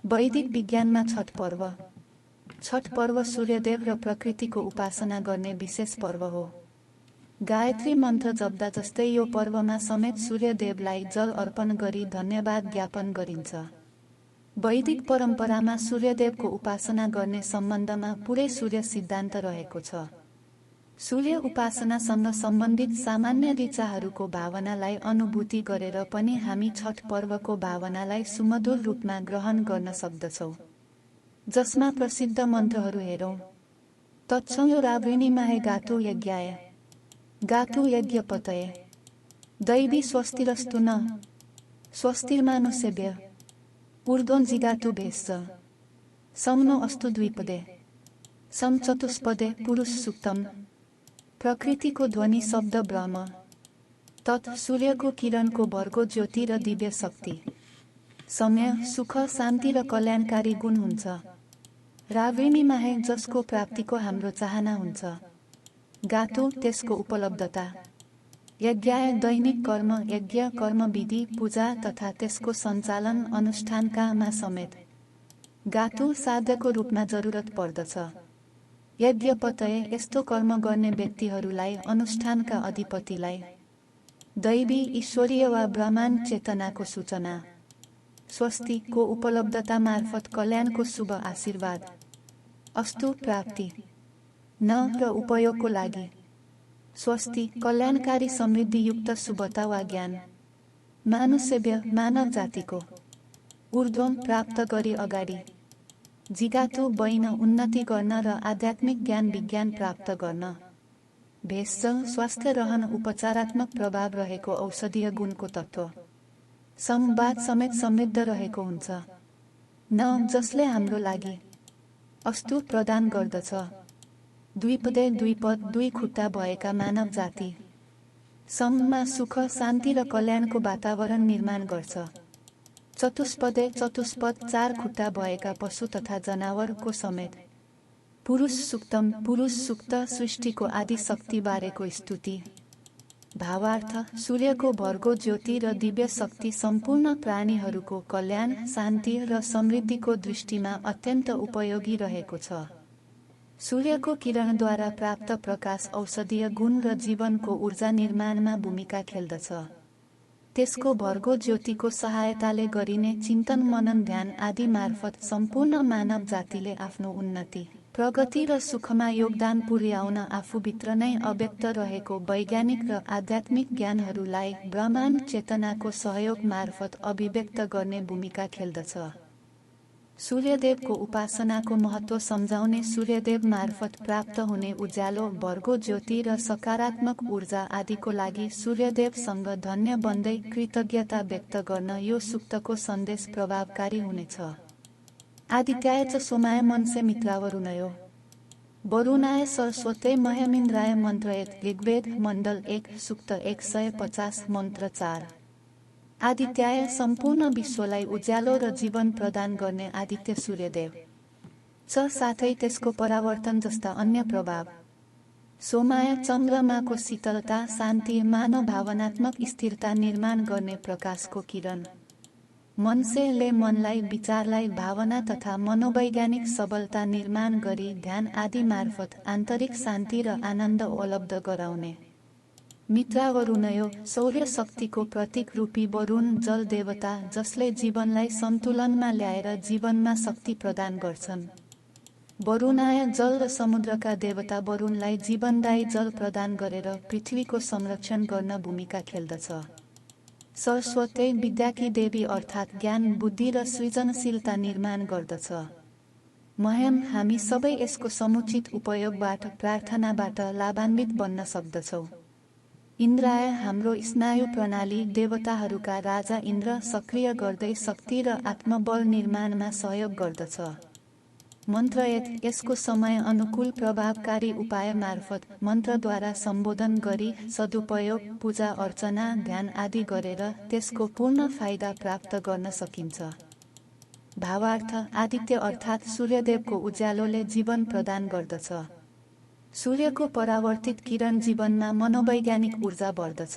वैदिक विज्ञानमा छठ पर्व। छठ पर्व सूर्यदेव र प्रकृतिको उपासना गर्ने विशेष पर्व हो। गायत्री मन्त्र जप्दा जस्तै यो पर्वमा समेत सूर्यदेवलाई जल अर्पण गरी धन्यवाद ज्ञापन गरिन्छ। वैदिक परम्परामा सूर्यदेवको उपासना गर्ने सम्बन्धमा पुरै सूर्य सिद्धान्त रहेको छ। सूर्य उपासनासँग सम्बन्धित सामान्य ऋचाहरूको भावनालाई अनुभूति गरेर पनि हामी छठ पर्वको भावनालाई सुमधुर रूपमा ग्रहण गर्न सक्दछौँ, जसमा प्रसिद्ध मन्त्रहरू हेरौँ। तत्संयो रावृणीमाहे गातु यज्ञाय, गातु यज्ञपतये, दैवी स्वस्तिरस्तु न, स्वस्तिर्मानुषेभ्यः, ऊर्ध्वं जिगातु भेषज, सं नो अस्तु द्विपदे, सं चतुष्पदे पुरुष सूक्तम। प्रकृतिको ध्वनि शब्द ब्रह्म, तत् सूर्यको किरणको भरको ज्योति र दिव्य शक्ति, समय, सुख, शान्ति र कल्याणकारी गुण हुन्छ। रावृणीमाहे जसको प्राप्तिको हाम्रो चाहना हुन्छ। गातु त्यसको उपलब्धता। यज्ञाय दैनिक कर्म, यज्ञ कर्मविधि, पूजा तथा त्यसको सञ्चालन अनुष्ठानकामा समेत गातु साधको रूपमा जरुरत पर्दछ। यज्ञपतये यस्तो कर्म गर्ने व्यक्तिहरूलाई, अनुष्ठानका अधिपतिलाई। दैवी, ईश्वरीय वा ब्रह्माण्ड चेतनाको सूचना। स्वस्ति को उपलब्धता मार्फत कल्याणको शुभ आशीर्वाद। अस्तु प्राप्ति, न र उपयोगको लागि। स्वस्ति कल्याणकारी समृद्धियुक्त शुभता वा ज्ञान। मानुषेभ्य मानव जातिको। ऊर्ध्वं प्राप्त गरी अगाडि। जिगातु बैन उन्नति गर्न र आध्यात्मिक ज्ञान विज्ञान प्राप्त गर्न। भेषज स्वास्थ्य रहन उपचारात्मक प्रभाव रहेको औषधीय गुणको तत्त्व। संवाद समेत समृद्ध रहेको हुन्छ। न जसले हाम्रो लागि अस्तु प्रदान गर्दछ। द्विपदे द्विपद दुई खुट्टा भएका मानव जाति। संमा सुख, शान्ति र कल्याणको वातावरण निर्माण गर्छ। चतुष्पदे चतुष्पद चार खुट्टा भएका पशु तथा जनावरको समेत। पुरुष सूक्तम पुरुष सूक्त सृष्टिको आदि शक्ति बारेको स्तुति। भावार्थ सूर्यको भरको ज्योति र दिव्य शक्ति सम्पूर्ण प्राणीहरूको कल्याण, शान्ति र समृद्धिको दृष्टिमा अत्यन्त उपयोगी रहेको छ। सूर्यको किरणद्वारा प्राप्त प्रकाश औषधीय गुण र जीवनको ऊर्जा निर्माणमा भूमिका खेल्दछ। त्यसको भरको ज्योतिको सहायताले गरिने चिन्तन, मनन, ध्यान आदि मार्फत सम्पूर्ण मानव जातिले आफ्नो उन्नति, प्रगति र सुखमा योगदान पुर्याउन आफूभित्र नै अव्यक्त रहेको वैज्ञानिक र आध्यात्मिक ज्ञानहरूलाई ब्रह्माण्ड चेतनाको सहयोग मार्फत अभिव्यक्त गर्ने भूमिका खेल्दछ। सूर्यदेवको उपासनाको महत्त्व सम्झाउने सूर्यदेव मार्फत प्राप्त हुने उज्यालो, भरको ज्योति र सकारात्मक ऊर्जा आदिको लागि सूर्यदेवसँग धन्य बन्दै कृतज्ञता व्यक्त गर्न यो सूक्तको सन्देश प्रभावकारी हुनेछ। आदित्याय च सोमाय मनसे मित्रावरुणयो, वरुणाय सरस्वते मह्यमिन्द्राय मन्त्रयेत्। ऋग्वेद मण्डल 1 सूक्त 150 मन्त्र 4। आदित्याय सम्पूर्ण विश्वलाई उज्यालो र जीवन प्रदान गर्ने आदित्य सूर्यदेव च, साथै त्यसको परावर्तन जस्ता अन्य प्रभाव। सोमाय चन्द्रमाको शीतलता, शान्ति, मानव भावनात्मक स्थिरता निर्माण गर्ने प्रकाशको किरण। मनसेले मनलाई, विचारलाई, भावना तथा मनोवैज्ञानिक सबलता निर्माण गरी ध्यान आदि मार्फत आन्तरिक शान्ति र आनन्द उपलब्ध गराउने। मित्रावरुणयो सौर्य शक्तिको प्रतीक रूपी वरुण जल देवता, जसले जीवनलाई सन्तुलनमा ल्याएर जीवनमा शक्ति प्रदान गर्छन्। वरुणाय जल र समुद्रका देवता वरुणलाई जीवनदायी जल प्रदान गरेर पृथ्वीको संरक्षण गर्न भूमिका खेल्दछ। सरस्वती विद्याकी देवी अर्थात् ज्ञान, बुद्धि र सृजनशीलता निर्माण गर्दछ। मह्यम हामी सबै यसको समुचित उपयोगबाट, प्रार्थनाबाट लाभान्वित बन्न सक्दछौँ। इन्द्राय हाम्रो स्नायु प्रणाली, देवताहरूका राजा इन्द्र सक्रिय गर्दै शक्ति र आत्मबल निर्माणमा सहयोग गर्दछ। मन्त्रयेत् यसको समय अनुकूल प्रभावकारी उपाय मार्फत मन्त्रद्वारा सम्बोधन गरी सदुपयोग, पूजा अर्चना, ध्यान आदि गरेर त्यसको पूर्ण फाइदा प्राप्त गर्न सकिन्छ। भावार्थ आदित्य अर्थात् सूर्यदेवको उज्यालोले जीवन प्रदान गर्दछ। सूर्यको परावर्तित किरण जीवनमा मनोवैज्ञानिक ऊर्जा भर्दछ।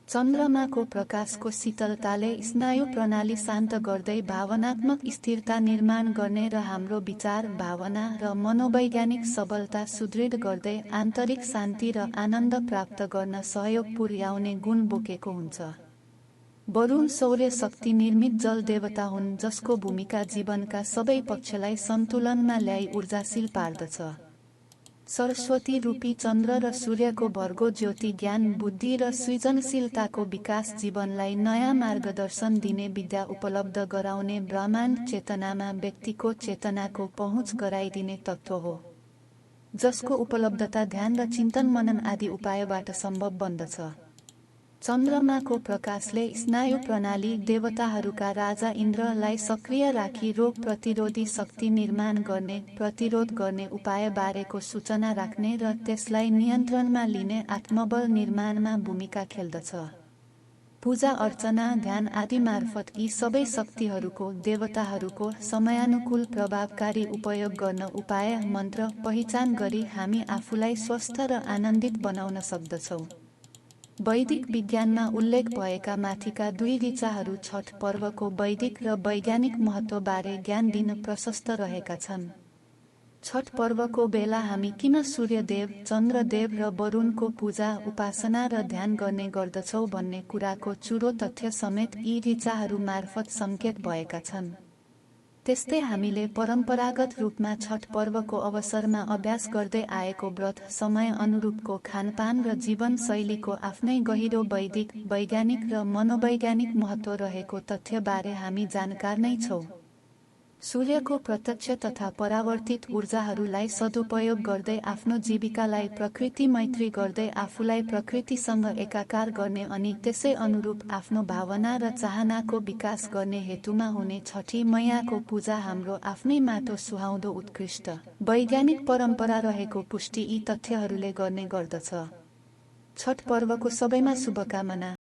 चन्द्रमाको प्रकाशको शीतलताले स्नायु प्रणाली शान्त गर्दै भावनात्मक स्थिरता निर्माण गर्ने र हाम्रो विचार, भावना र मनोवैज्ञानिक सबलता सुदृढ गर्दै आन्तरिक शान्ति र आनन्द प्राप्त गर्न सहयोग पुर्याउने गुण बोकेको हुन्छ। वरुण सौर्य शक्ति निर्मित जल देवता हुन् जसको भूमिका जीवनका सबै पक्षलाई सन्तुलनमा ल्याई ऊर्जाशील पार्दछ। सरस्वती रूपी चन्द्र र सूर्यको भर्गो ज्योति ज्ञान, बुद्धि र सृजनशीलताको विकास जीवनलाई नयाँ मार्गदर्शन दिने विद्या उपलब्ध गराउने ब्रह्माण्ड चेतनामा व्यक्तिको चेतनाको पहुँच गराइदिने तत्त्व हो, जसको उपलब्धता ध्यान र चिन्तन मनन आदि उपायबाट सम्भव बन्दछ। चन्द्रमाको प्रकाशले स्नायु प्रणाली देवताहरूका राजा इन्द्रलाई सक्रिय राखी रोग प्रतिरोधी शक्ति निर्माण गर्ने, प्रतिरोध गर्ने उपाय बारेको सूचना राख्ने र त्यसलाई नियन्त्रणमा लिने आत्मबल निर्माणमा भूमिका खेल्दछ। पूजा अर्चना, ध्यान आदि मार्फत यी सबै शक्तिहरूको, देवताहरूको समयानुकूल प्रभावकारी उपयोग गर्न उपाय, मन्त्र पहिचान गरी हामी आफूलाई स्वस्थ र आनन्दित बनाउन सक्दछौँ। वैदिक विज्ञानमा उल्लेख भएका माथिका दुई ऋचाहरू छठ पर्वको वैदिक र वैज्ञानिक महत्त्वबारे ज्ञान दिन प्रशस्त रहेका छन्। छठ पर्वको बेला हामी किन सूर्यदेव, चन्द्रदेव र वरुणको पूजा, उपासना र ध्यान गर्ने गर्दछौँ भन्ने कुराको चुरो तथ्य समेत यी ऋचाहरू मार्फत सङ्केत भएका छन्। त्यस्तै हामीले परम्परागत रूपमा छठ पर्वको अवसरमा अभ्यास गर्दै आएको व्रत, समय अनुरूपको खानपान र जीवनशैलीको आफ्नै गहिरो वैदिक, वैज्ञानिक र मनोवैज्ञानिक महत्त्व रहेको तथ्यबारे हामी जानकार नै छौँ। सूर्यको प्रत्यक्ष तथा परावर्तित ऊर्जाहरूलाई सदुपयोग गर्दै आफ्नो जीविकालाई प्रकृति मैत्री गर्दै आफूलाई प्रकृतिसँग एकाकार गर्ने अनि त्यसै अनुरूप आफ्नो भावना र चाहनाको विकास गर्ने हेतुमा हुने छठी मैयाको पूजा हाम्रो आफ्नै माटो सुहाउँदो उत्कृष्ट वैज्ञानिक परम्परा रहेको पुष्टि यी तथ्यहरूले गर्ने गर्दछ। छठ पर्वको सबैमा शुभकामना।